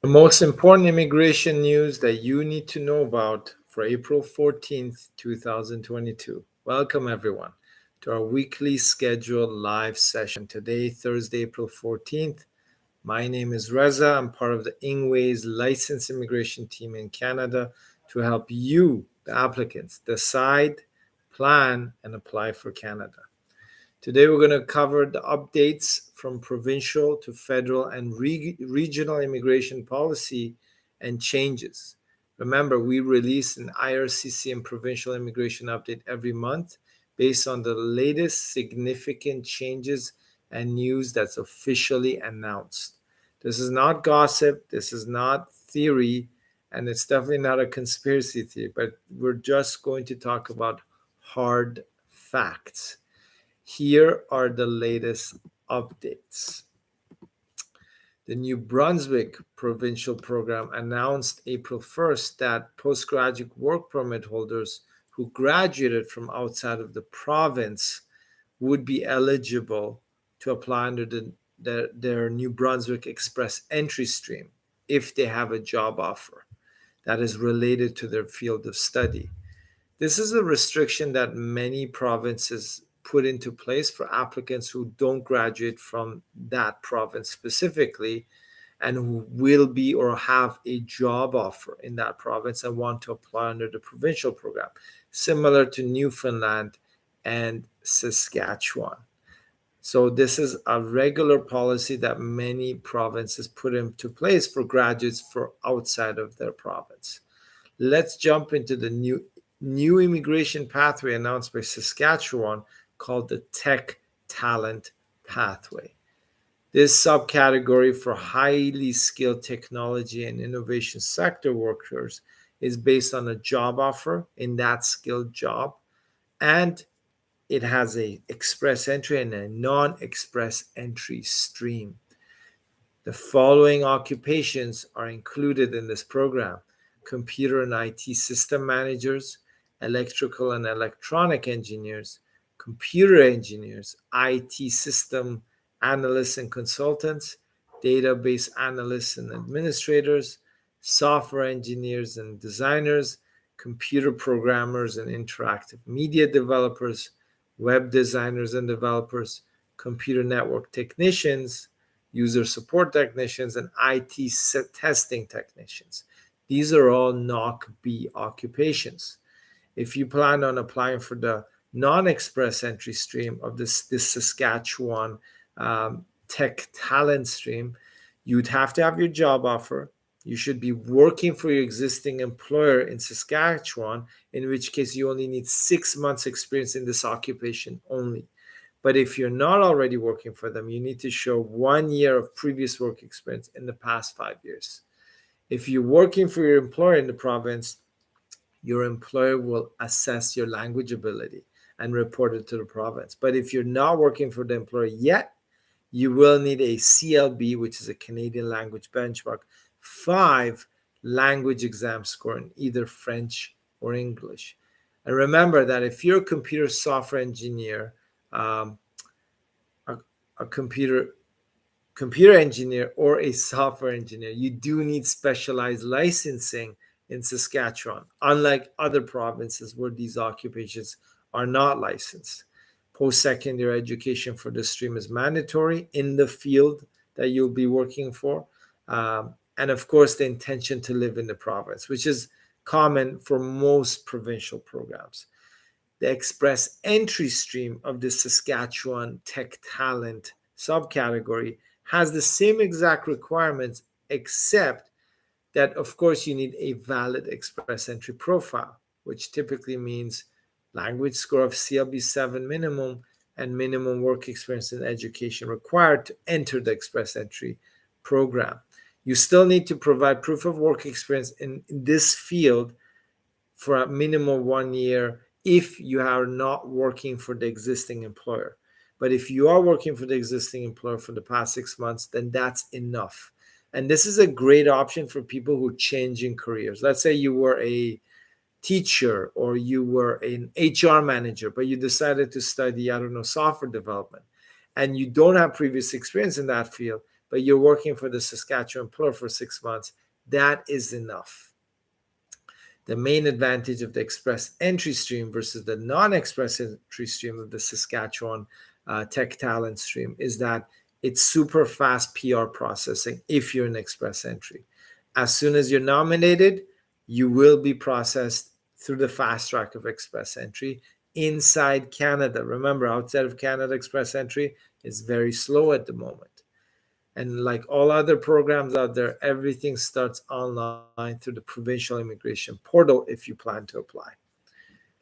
The most important immigration news that you need to know about for April 14th, 2022. Welcome, everyone, to our weekly scheduled live session. Today, Thursday, April 14th. My name is Reza. I'm part of the Ingway's licensed immigration team in Canada to help you, the applicants, decide, plan, and apply for Canada. Today, we're going to cover the updates from provincial to federal and regional immigration policy and changes. Remember, we release an IRCC and provincial immigration update every month based on the latest significant changes and news that's officially announced. This is not gossip, this is not theory, and it's definitely not a conspiracy theory, but we're just going to talk about hard facts. Here are the latest updates. The New Brunswick provincial program announced April 1st that postgraduate work permit holders who graduated from outside of the province would be eligible to apply under their New Brunswick Express entry stream if they have a job offer that is related to their field of study. This is a restriction that many provinces put into place for applicants who don't graduate from that province specifically and who will be or have a job offer in that province and want to apply under the provincial program, similar to Newfoundland and Saskatchewan. So this is a regular policy that many provinces put into place for graduates for outside of their province. Let's jump into the new immigration pathway announced by Saskatchewan called the Tech Talent Pathway. This subcategory for highly skilled technology and innovation sector workers is based on a job offer in that skilled job, and it has an express entry and a non-express entry stream. The following occupations are included in this program: computer and IT system managers, electrical and electronic engineers, computer engineers, IT system analysts and consultants, database analysts and administrators, software engineers and designers, computer programmers and interactive media developers, web designers and developers, computer network technicians, user support technicians, and IT testing technicians. These are all NOC B occupations. If you plan on applying for the non-express entry stream of this Saskatchewan tech talent stream, you'd have to have your job offer. You should be working for your existing employer in Saskatchewan, in which case you only need 6 months experience in this occupation only. But if you're not already working for them, you need to show 1 year of previous work experience in the past 5 years. If you're working for your employer in the province, your employer will assess your language ability and report it to the province. But if you're not working for the employer yet, you will need a CLB, which is a Canadian language benchmark, 5 language exam score in either French or English. And remember that if you're a computer software engineer, a computer engineer or a software engineer, you do need specialized licensing in Saskatchewan, unlike other provinces where these occupations are not licensed. Post-secondary education for this stream is mandatory in the field that you'll be working for. And of course, the intention to live in the province, which is common for most provincial programs. The express entry stream of the Saskatchewan Tech Talent subcategory has the same exact requirements, except that, of course, you need a valid express entry profile, which typically means language score of CLB 7 minimum and minimum work experience in education required to enter the express entry program. You still need to provide proof of work experience in this field for a minimum 1 year if you are not working for the existing employer. But if you are working for the existing employer for the past 6 months, then that's enough. And this is a great option for people who are changing careers. Let's say you were a teacher or you were an HR manager, but you decided to study, software development, and you don't have previous experience in that field, but you're working for the Saskatchewan employer for 6 months, that is enough. The main advantage of the express entry stream versus the non-express entry stream of the Saskatchewan tech talent stream is that it's super fast PR processing if you're an express entry. As soon as you're nominated, you will be processed through the fast track of express entry inside Canada. Remember, outside of Canada, express entry is very slow at the moment. And like all other programs out there, everything starts online through the provincial immigration portal if you plan to apply.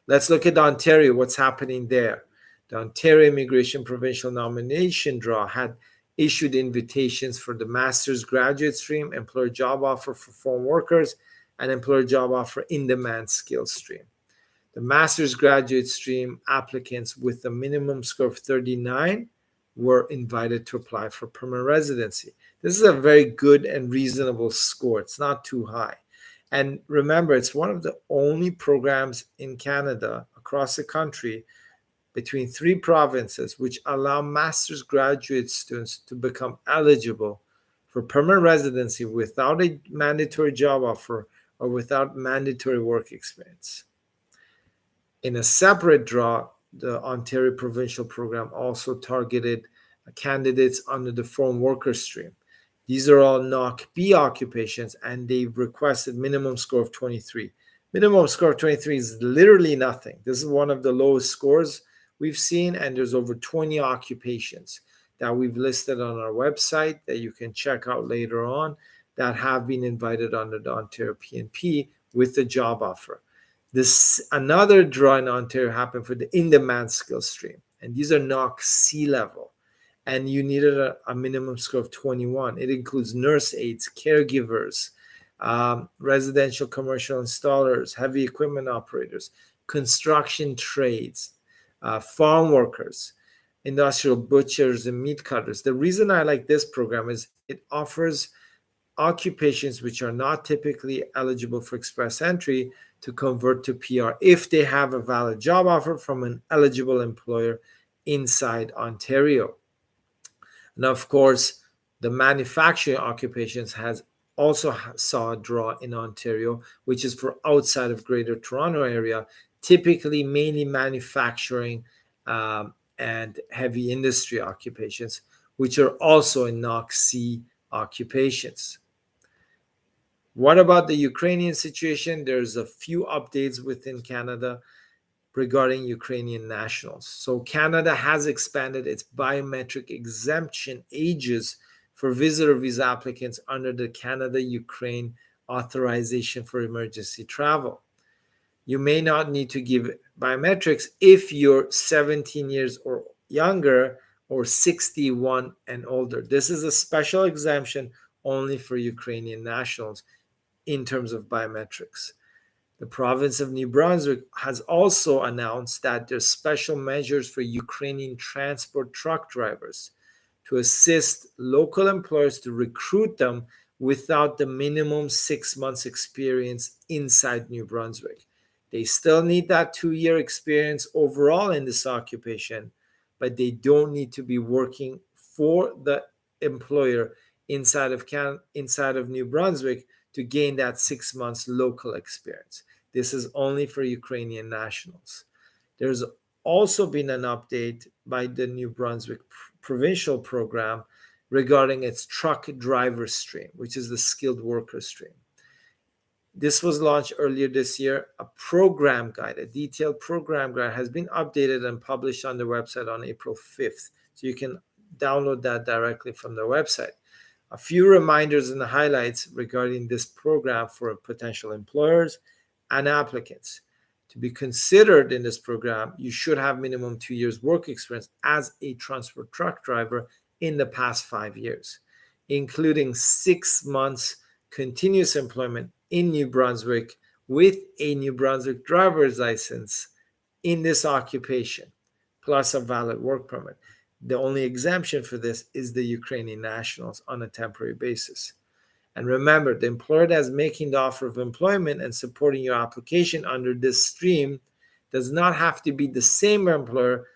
Let's look at Ontario, what's happening there. The Ontario Immigration Provincial Nomination Draw had issued invitations for the master's graduate stream, employer job offer for foreign workers, and employer job offer in-demand skills stream. The master's graduate stream applicants with a minimum score of 39 were invited to apply for permanent residency. This is a very good and reasonable score. It's not too high. And remember, it's one of the only programs in Canada across the country between 3 provinces which allow master's graduate students to become eligible for permanent residency without a mandatory job offer or without mandatory work experience. In a separate draw, the Ontario provincial program also targeted candidates under the foreign worker stream. These are all NOC B occupations, and they've requested minimum score of 23. Minimum score of 23 is literally nothing. This is one of the lowest scores we've seen, and there's over 20 occupations that we've listed on our website that you can check out later on that have been invited under the Ontario PNP with the job offer. Another draw in Ontario happened for the in-demand skills stream, and these are NOC C level, and you needed a minimum score of 21. It includes nurse aides, caregivers, residential commercial installers, heavy equipment operators, construction trades, farm workers, industrial butchers, and meat cutters. The reason I like this program is it offers occupations which are not typically eligible for express entry to convert to PR if they have a valid job offer from an eligible employer inside Ontario. And of course, the manufacturing occupations has also saw a draw in Ontario, which is for outside of Greater Toronto area, typically mainly manufacturing and heavy industry occupations, which are also in NOC C occupations. What about the Ukrainian situation? There's a few updates within Canada regarding Ukrainian nationals. So Canada has expanded its biometric exemption ages for visitor visa applicants under the Canada-Ukraine authorization for emergency travel. You may not need to give biometrics if you're 17 years or younger or 61 and older. This is a special exemption only for Ukrainian nationals in terms of biometrics. The province of New Brunswick has also announced that there's special measures for Ukrainian transport truck drivers to assist local employers to recruit them without the minimum 6 months experience inside New Brunswick. They still need that 2-year experience overall in this occupation, but they don't need to be working for the employer inside of New Brunswick to gain that 6 months local experience. This is only for Ukrainian nationals. There's also been an update by the New Brunswick provincial program regarding its truck driver stream, which is the skilled worker stream. This was launched earlier this year. A program guide, a detailed program guide has been updated and published on the website on April 5th. So you can download that directly from the website. A few reminders and highlights regarding this program for potential employers and applicants. To be considered in this program, you should have minimum 2 years work experience as a transport truck driver in the past 5 years, including 6 months continuous employment in New Brunswick with a New Brunswick driver's license in this occupation, plus a valid work permit. The only exemption for this is the Ukrainian nationals on a temporary basis. And remember, the employer that is making the offer of employment and supporting your application under this stream does not have to be the same employer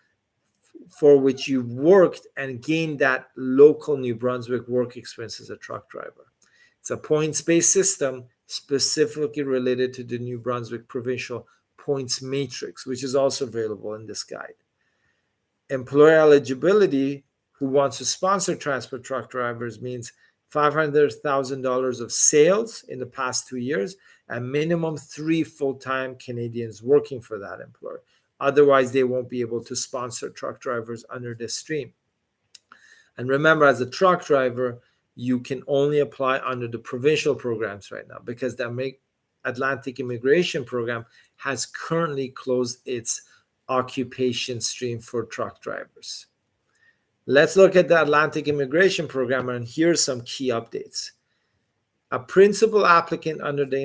for which you've worked and gained that local New Brunswick work experience as a truck driver. It's a points-based system specifically related to the New Brunswick provincial points matrix, which is also available in this guide. Employer eligibility, who wants to sponsor transport truck drivers, means $500,000 of sales in the past 2 years and minimum 3 full-time Canadians working for that employer. Otherwise, they won't be able to sponsor truck drivers under this stream. And remember, as a truck driver, you can only apply under the provincial programs right now because the Atlantic Immigration Program has currently closed its occupation stream for truck drivers. Let's look at the Atlantic Immigration Program, and here's some key updates. A principal applicant under the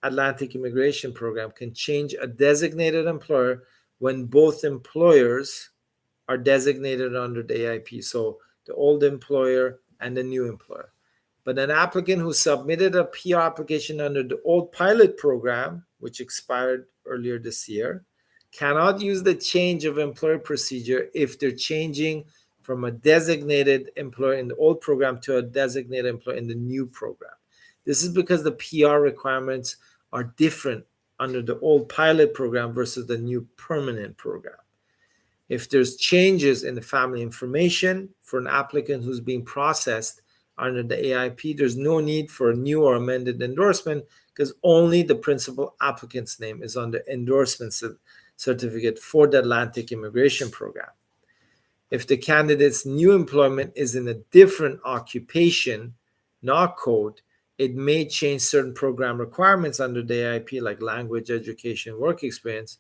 Atlantic Immigration Program can change a designated employer when both employers are designated under the AIP, so the old employer and the new employer. But an applicant who submitted a PR application under the old pilot program, which expired earlier this year, cannot use the change of employer procedure if they're changing from a designated employer in the old program to a designated employer in the new program. This is because the PR requirements are different under the old pilot program versus the new permanent program. If there's changes in the family information for an applicant who's being processed under the AIP, there's no need for a new or amended endorsement because only the principal applicant's name is on the endorsement certificate for the Atlantic Immigration Program. If the candidate's new employment is in a different occupation, not code, it may change certain program requirements under the AIP, like language, education, work experience.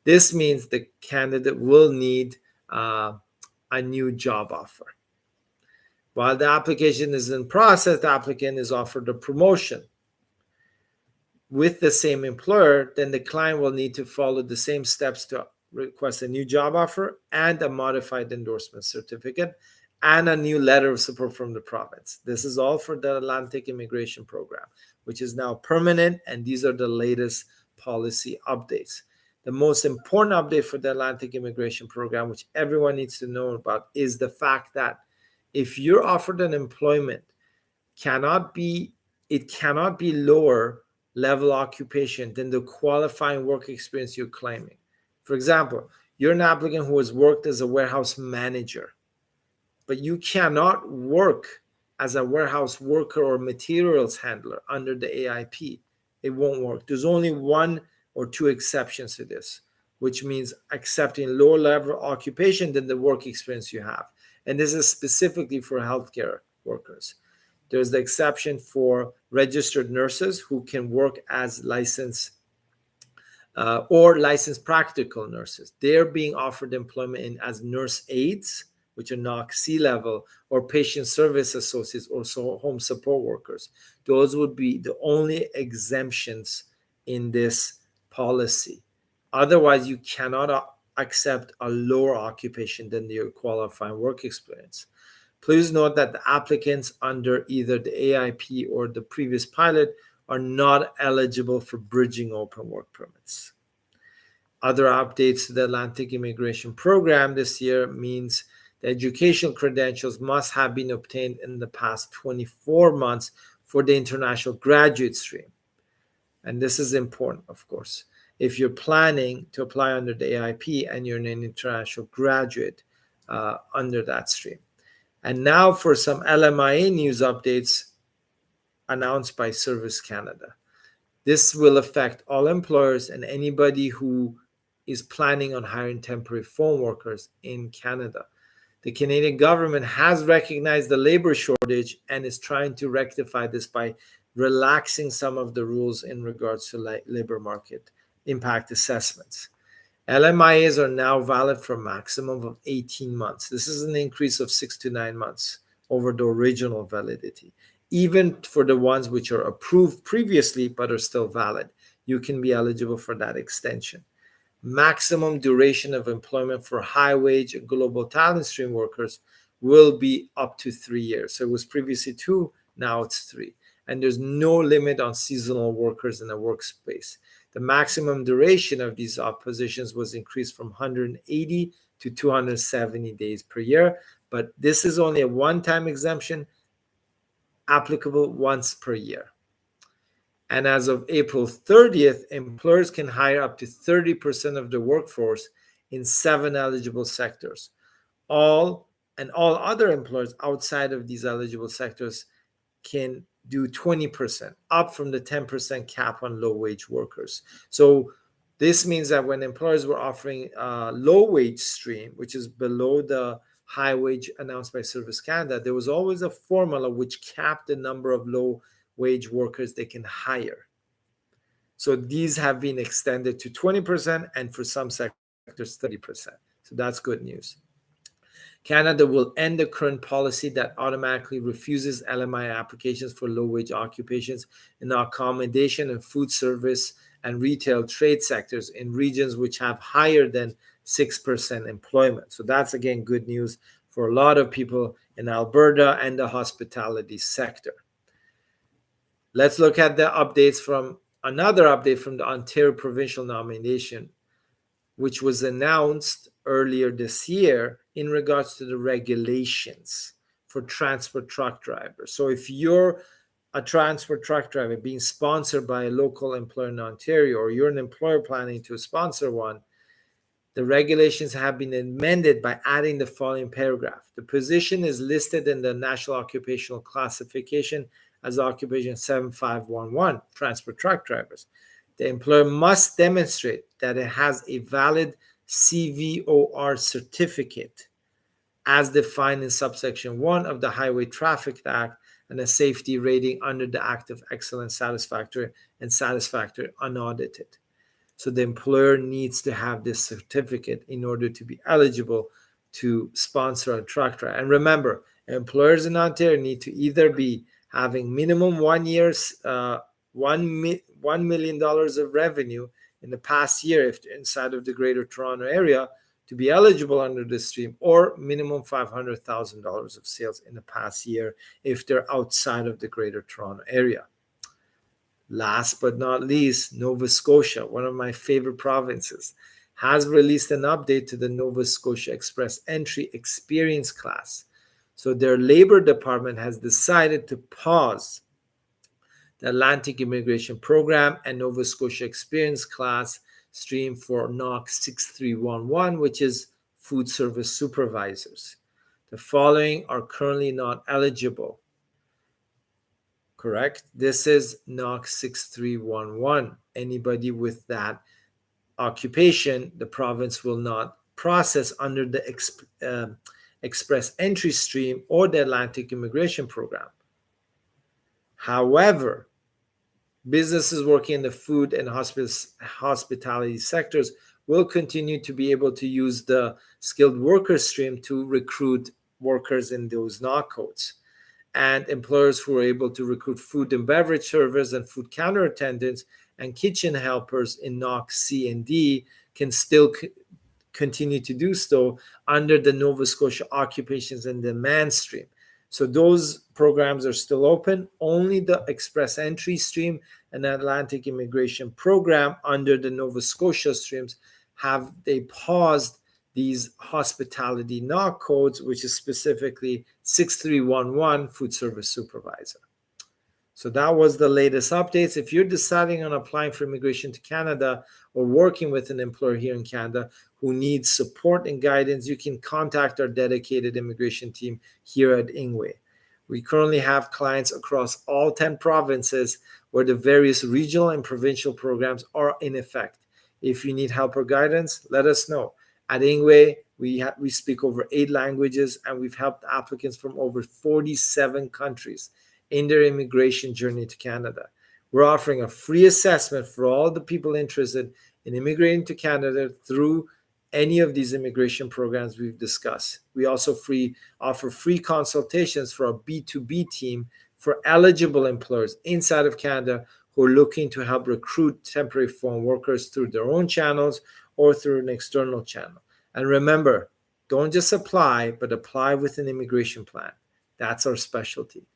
This means the candidate will need a new job offer. While the application is in process, the applicant is offered a promotion with the same employer, then the client will need to follow the same steps to request a new job offer and a modified endorsement certificate and a new letter of support from the province. This is all for the Atlantic Immigration Program, which is now permanent, and these are the latest policy updates. The most important update for the Atlantic Immigration Program, which everyone needs to know about, is the fact that if you're offered an employment, it cannot be lower level occupation than the qualifying work experience you're claiming. For example, you're an applicant who has worked as a warehouse manager, but you cannot work as a warehouse worker or materials handler under the AIP. It won't work. There's only 1 or 2 exceptions to this, which means accepting lower level occupation than the work experience you have. And this is specifically for healthcare workers. There's the exception for registered nurses who can work as licensed or licensed practical nurses. They're being offered employment as nurse aides, which are NOC C level, or patient service associates, or home support workers. Those would be the only exemptions in this policy. Otherwise, you cannot accept a lower occupation than your qualifying work experience. Please note that the applicants under either the AIP or the previous pilot are not eligible for bridging open work permits. Other updates to the Atlantic Immigration Program this year means the educational credentials must have been obtained in the past 24 months for the international graduate stream. And this is important, of course, if you're planning to apply under the AIP and you're an international graduate under that stream. And now for some LMIA news updates announced by Service Canada. This will affect all employers and anybody who is planning on hiring temporary phone workers in Canada. The Canadian government has recognized the labor shortage and is trying to rectify this by relaxing some of the rules in regards to labor market impact assessments. LMIAs are now valid for a maximum of 18 months. This is an increase of 6 to 9 months over the original validity. Even for the ones which are approved previously but are still valid, you can be eligible for that extension. Maximum duration of employment for high-wage and global talent stream workers will be up to 3 years. So it was previously 2, now it's 3. And there's no limit on seasonal workers in the workspace. The maximum duration of these positions was increased from 180 to 270 days per year. But this is only a one-time exemption applicable once per year. And as of April 30th, employers can hire up to 30% of the workforce in 7 eligible sectors. All other employers outside of these eligible sectors can do 20%, up from the 10% cap on low-wage workers. So this means that when employers were offering a low-wage stream, which is below the high wage announced by Service Canada, there was always a formula which capped the number of low-wage workers they can hire. So these have been extended to 20% and for some sectors 30%. So that's good news. Canada will end the current policy that automatically refuses LMIA applications for low-wage occupations in the accommodation and food service and retail trade sectors in regions which have higher than 6% employment. So that's, again, good news for a lot of people in Alberta and the hospitality sector. Let's look at the updates from another update from the Ontario provincial nomination, which was announced earlier this year in regards to the regulations for transport truck drivers. So if you're a transport truck driver being sponsored by a local employer in Ontario, or you're an employer planning to sponsor one, the regulations have been amended by adding the following paragraph. The position is listed in the National Occupational Classification as Occupation 7511, transport truck drivers. The employer must demonstrate that it has a valid CVOR certificate as defined in subsection 1 of the Highway Traffic Act and a safety rating under the Act of Excellence satisfactory and satisfactory unaudited. So the employer needs to have this certificate in order to be eligible to sponsor a truck driver. And remember, employers in Ontario need to either be having minimum 1 year's $1 million of revenue in the past year if they're inside of the Greater Toronto Area to be eligible under this stream, or minimum $500,000 of sales in the past year if they're outside of the Greater Toronto Area. Last but not least, Nova Scotia, one of my favorite provinces, has released an update to the Nova Scotia Express Entry Experience class. So their labor department has decided to pause the Atlantic Immigration Program and Nova Scotia Experience class stream for NOC 6311, which is food service supervisors. The following are currently not eligible. Correct? This is NOC 6311. Anybody with that occupation, the province will not process under the Express Entry stream or the Atlantic Immigration Program. However, businesses working in the food and hospitality sectors will continue to be able to use the skilled worker stream to recruit workers in those NOC codes. And employers who are able to recruit food and beverage servers and food counter attendants and kitchen helpers in NOC C and D can still continue to do so under the Nova Scotia Occupations and Demand stream. So those programs are still open. Only the Express Entry stream and Atlantic Immigration Program under the Nova Scotia streams they paused these hospitality NOC codes, which is specifically 6311 food service supervisor. So that was the latest updates. If you're deciding on applying for immigration to Canada or working with an employer here in Canada who needs support and guidance, you can contact our dedicated immigration team here at Ingwe. We currently have clients across all 10 provinces where the various regional and provincial programs are in effect. If you need help or guidance, let us know. At Ingwe, we speak over 8 languages, and we've helped applicants from over 47 countries in their immigration journey to Canada. We're offering a free assessment for all the people interested in immigrating to Canada through any of these immigration programs we've discussed. We also offer free consultations for our B2B team for eligible employers inside of Canada who are looking to help recruit temporary foreign workers through their own channels or through an external channel. And remember, don't just apply, but apply with an immigration plan. That's our specialty.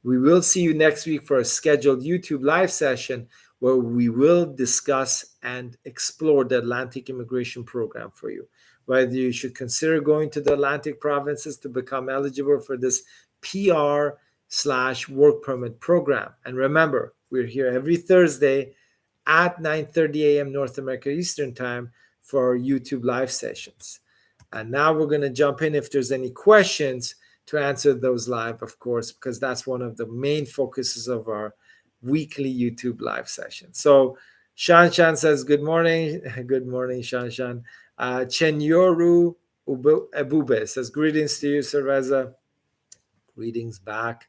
We will see you next week for a scheduled YouTube live session where we will discuss and explore the Atlantic Immigration Program for you. whether you should consider going to the Atlantic provinces to become eligible for this PR/work permit program. And remember, we're here every Thursday at 9:30 a.m. North America Eastern Time for our YouTube live sessions. And now we're going to jump in if there's any questions to answer those live, of course, because that's one of the main focuses of our weekly YouTube live session. So Shan says, good morning. Good morning, Shan. Chenyoru Ebube says, greetings to you, Sir Reza. Greetings back.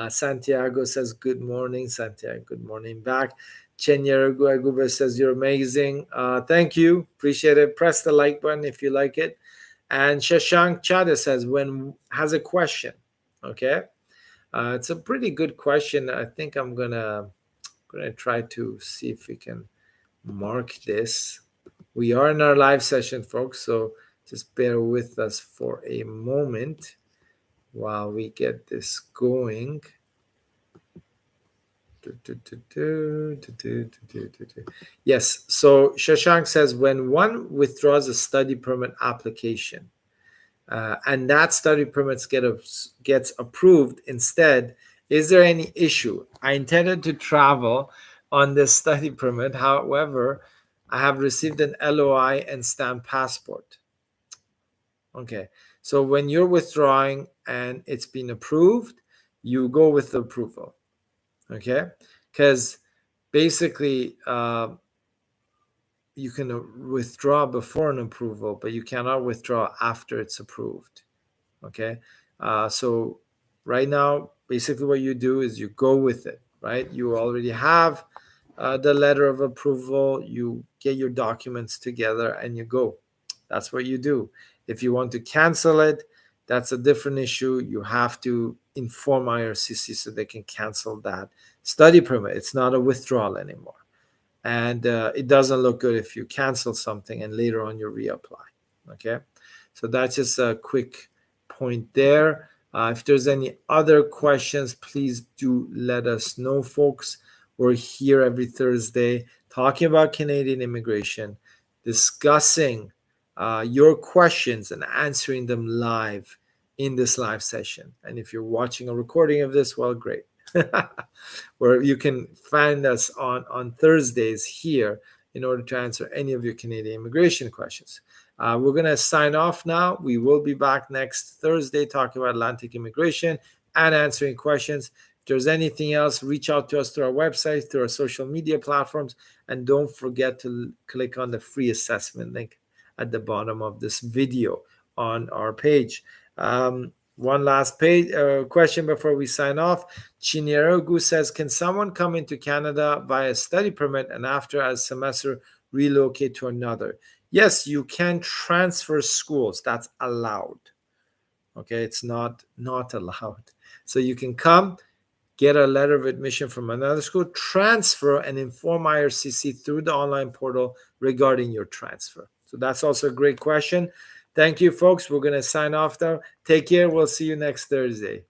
Santiago says, good morning. Santiago, good morning back. Chenyoru Ebube says, you're amazing. Thank you. Appreciate it. Press the like button if you like it. And Shashank Chada says, has a question. Okay. It's a pretty good question. I think I'm gonna try to see if we can mark this. We are in our live session, folks, so just bear with us for a moment while we get this going. Yes, so Shashank says, when one withdraws a study permit application and that study permit gets approved instead, is there any issue? I intended to travel on this study permit. However, I have received an LOI and stamped passport. Okay, so when you're withdrawing and it's been approved, you go with the approval. Okay, because basically you can withdraw before an approval, but you cannot withdraw after it's approved. Okay, so right now, basically what you do is you go with it, right? You already have the letter of approval, you get your documents together and you go. That's what you do. If you want to cancel it, that's a different issue. You have to inform IRCC so they can cancel that study permit. It's not a withdrawal anymore. And it doesn't look good if you cancel something and later on you reapply. Okay, so that's just a quick point there. If there's any other questions, please do let us know, folks. We're here every Thursday talking about Canadian immigration, discussing your questions and answering them live in this live session. And if you're watching a recording of this, well, great. Where you can find us on Thursdays here in order to answer any of your Canadian immigration questions. We're going to sign off now. We will be back next Thursday talking about Atlantic immigration and answering questions. If there's anything else, reach out to us through our website, through our social media platforms, and don't forget to click on the free assessment link at the bottom of this video on our page. One last question before we sign off. Chinierogu says, can someone come into Canada via study permit and after a semester relocate to another? Yes, you can transfer schools. That's allowed. Okay, it's not allowed. So you can come, get a letter of admission from another school, transfer, and inform IRCC through the online portal regarding your transfer. So that's also a great question. Thank you, folks. We're going to sign off now. Take care. We'll see you next Thursday.